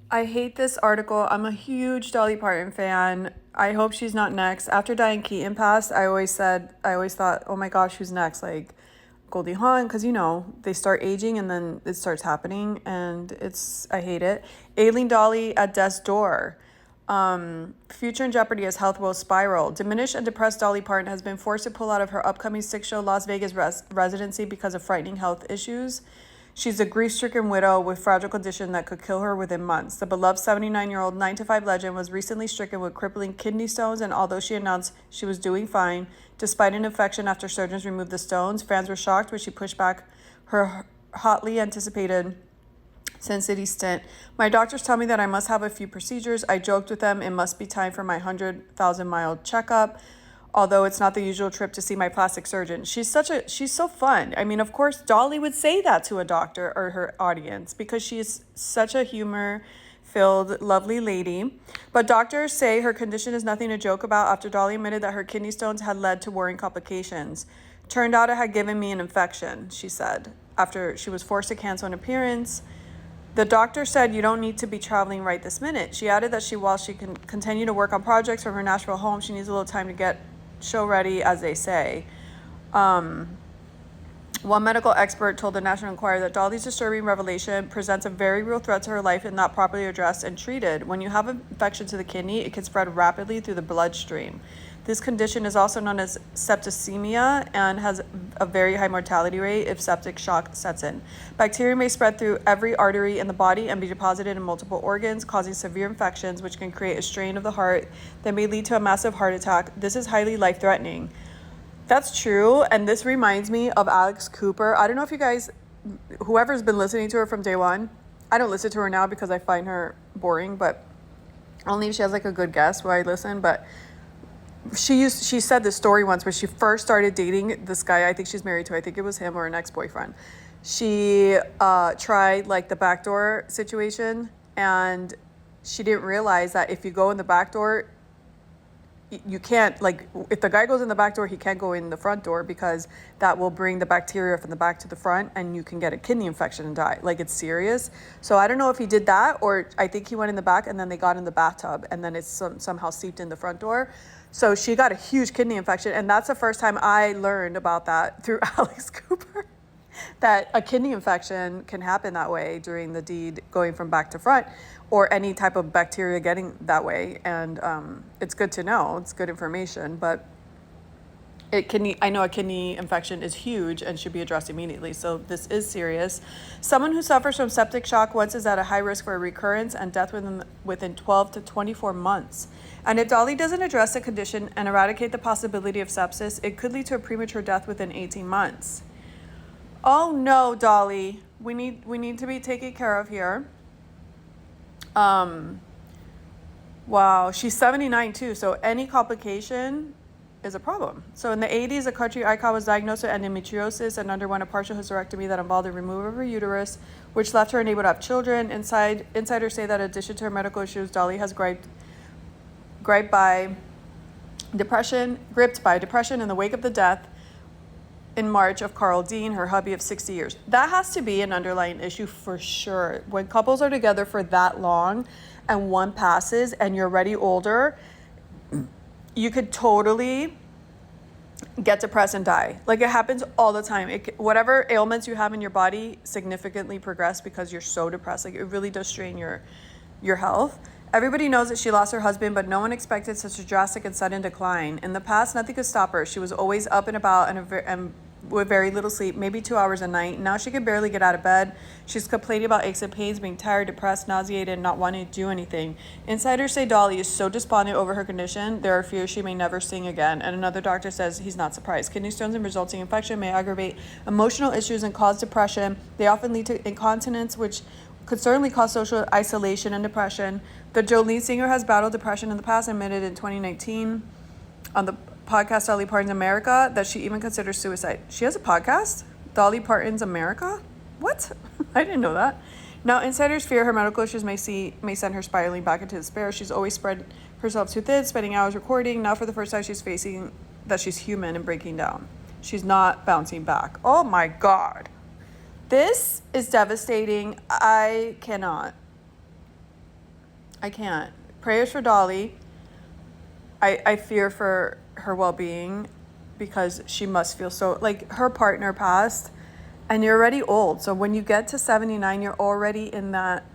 I hate this article. I'm a huge Dolly Parton fan. I hope she's not next. After Diane Keaton passed, I always thought, oh my gosh, who's next? Like Goldie Hawn, because they start aging and then it starts happening, and I hate it. Aileen Dolly at death's door. Future in jeopardy as health woes spiral. Diminished and depressed Dolly Parton has been forced to pull out of her upcoming six-show Las Vegas residency because of frightening health issues. She's a grief-stricken widow with fragile condition that could kill her within months. The beloved 79-year-old 9 to 5 legend was recently stricken with crippling kidney stones, and although she announced she was doing fine, despite an infection after surgeons removed the stones, fans were shocked when she pushed back her hotly anticipated Sin City stint. My doctors tell me that I must have a few procedures. I joked with them it must be time for my 100,000-mile checkup, although it's not the usual trip to see my plastic surgeon. She's so fun. I mean, of course, Dolly would say that to a doctor or her audience because she's such a humor-filled, lovely lady. But doctors say her condition is nothing to joke about after Dolly admitted that her kidney stones had led to worrying complications. Turned out it had given me an infection, she said, after she was forced to cancel an appearance. The doctor said you don't need to be traveling right this minute. She added that while she can continue to work on projects from her Nashville home, she needs a little time to get show ready, as they say. One medical expert told the National Enquirer that Dolly's disturbing revelation presents a very real threat to her life if not properly addressed and treated. When you have an infection to the kidney, it can spread rapidly through the bloodstream. This condition is also known as septicemia and has a very high mortality rate if septic shock sets in. Bacteria may spread through every artery in the body and be deposited in multiple organs, causing severe infections, which can create a strain of the heart that may lead to a massive heart attack. This is highly life-threatening. That's true, and this reminds me of Alex Cooper. I don't know if you guys, whoever's been listening to her from day one, I don't listen to her now because I find her boring, but only if she has like a good guest where I listen, but she said this story once where she first started dating this guy I think she's married to. I think it was him or an ex-boyfriend. She tried like the backdoor situation, and she didn't realize that if you go in the back door, you can't, like, if the guy goes in the back door, he can't go in the front door because that will bring the bacteria from the back to the front and you can get a kidney infection and die. Like, it's serious. So I don't know if he did that, or I think he went in the back and then they got in the bathtub and then it's somehow seeped in the front door. So she got a huge kidney infection, and that's the first time I learned about that through Alex Cooper. That a kidney infection can happen that way during the deed going from back to front, or any type of bacteria getting that way. And it's good to know. It's good information, but I know a kidney infection is huge and should be addressed immediately. So this is serious. Someone who suffers from septic shock once is at a high risk for a recurrence and death within 12 to 24 months. And if Dolly doesn't address the condition and eradicate the possibility of sepsis, it could lead to a premature death within 18 months. Oh no, Dolly, we need to be taken care of here. Wow, she's 79 too, so any complication is a problem. So in the 80s, a country icon was diagnosed with endometriosis and underwent a partial hysterectomy that involved the removal of her uterus, which left her unable to have children. Insiders say that in addition to her medical issues, Dolly has gripped by depression in the wake of the death in March of Carl Dean, her hubby of 60 years. That has to be an underlying issue for sure. When couples are together for that long and one passes and you're already older, you could totally get depressed and die. Like, it happens all the time. Whatever ailments you have in your body significantly progress because you're so depressed. Like, it really does strain your health. Everybody knows that she lost her husband, but no one expected such a drastic and sudden decline. In the past, nothing could stop her. She was always up and about and with very little sleep, maybe 2 hours a night. Now she can barely get out of bed. She's complaining about aches and pains, being tired, depressed, nauseated, and not wanting to do anything. Insiders say Dolly is so despondent over her condition, there are fears she may never sing again. And another doctor says he's not surprised. Kidney stones and resulting infection may aggravate emotional issues and cause depression. They often lead to incontinence, which could certainly cause social isolation and depression. The Jolene singer has battled depression in the past, admitted in 2019 on the podcast Dolly Parton's America that she even considers suicide. She has a podcast? Dolly Parton's America? What? I didn't know that. Now, insiders fear her medical issues may send her spiraling back into despair. She's always spread herself too thin, spending hours recording. Now, for the first time, she's facing that she's human and breaking down. She's not bouncing back. Oh my God. This is devastating. I cannot. I can't. Prayers for Dolly. I fear for her well-being because she must feel so, like, her partner passed and you're already old. So when you get to 79, you're already in that,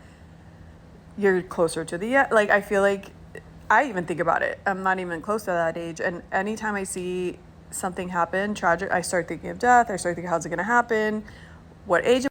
you're closer to the, like, I feel like I even think about it. I'm not even close to that age. And anytime I see something happen tragic, I start thinking of death. I start thinking, how's it going to happen? What age